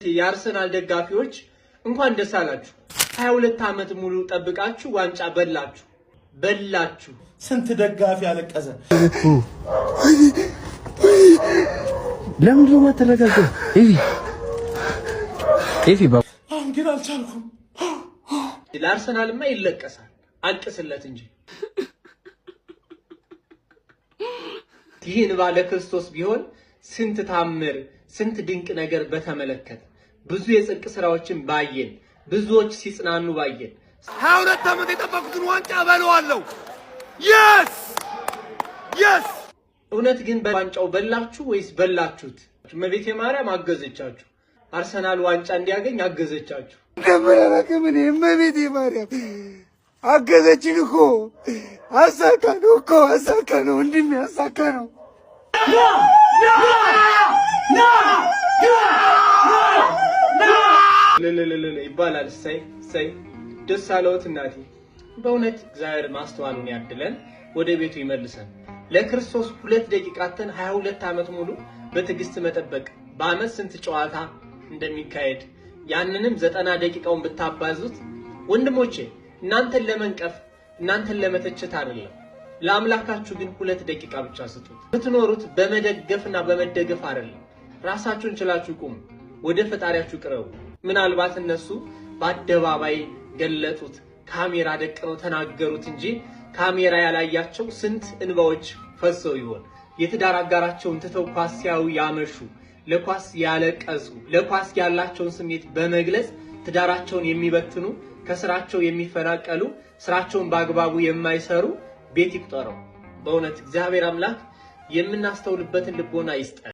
የአርሰናል ደጋፊዎች እንኳን ደስ አላችሁ 22 ዓመት ሙሉ ጠብቃችሁ ዋንጫ በላችሁ ስንት ደጋፊ አለቀሰ ለምን ነው ማተረጋገው ኤቪ አሁን ግን አልቻልኩም ለአርሰናልማ ይለቀሳል አልቅስለት እንጂ ይሄን ባለ ክርስቶስ ቢሆን ስንት ታምር ስንት ድንቅ ነገር በተመለከተ ብዙ የጽድቅ ስራዎችን ባየን ብዙዎች ሲጽናኑ ባየን 22 ዓመት የጠበቁትን ዋንጫ በለዋለሁ yes እውነት ግን በዋንጫው በላችሁ ወይስ በላችሁት እመቤቴ ማርያም አገዘቻችሁ አርሰናል ዋንጫ እንዲያገኝ አገዘቻችሁ ደበረከም እኔ እመቤቴ ማርያም አገዘችን እኮ አሳካነው እንደሚያሳካነው ይባላል ሳይ ደስ አለዎት እናቴ በእውነት እግዚአብሔር ማስተዋሉን ያድለን ወደ ቤቱ ይመልሰን ለክርስቶስ 2 ደቂቃተን 22 ዓመት ሙሉ በትግስት መጠበቅ በአመት ስንት ጨዋታ እንደሚካሄድ ያንንም 90 ደቂቃውን ብታባዙት ወንድሞቼ እናንተን ለመንቀፍ እናንተን ለመተቸት አይደለም ለአምላካችሁ ግን 2 ደቂቃ ብቻ ስጡት ብትኖሩት በመደገፍና በመደገፍ አይደለም ራሳችሁን ችላችሁ ቁሙ ወደ ፈጣሪያችሁ ቅረቡ ምናልባት እነሱ በአደባባይ ገለጡት ካሜራ ደቅነው ተናገሩት እንጂ ካሜራ ያላያቸው ስንት እንባዎች ፈሰው ይሆን የትዳር አጋራቸውን ትተው ኳስ ሲያዩ ያመሹ ለኳስ ያለቀሱ ለኳስ ያላቸውን ስሜት በመግለጽ ትዳራቸውን የሚበትኑ ከስራቸው የሚፈናቀሉ ስራቸውን በአግባቡ የማይሰሩ ቤት ይቁጠረው በእውነት እግዚአብሔር አምላክ የምናስተውልበትን ልቦና ይስጠን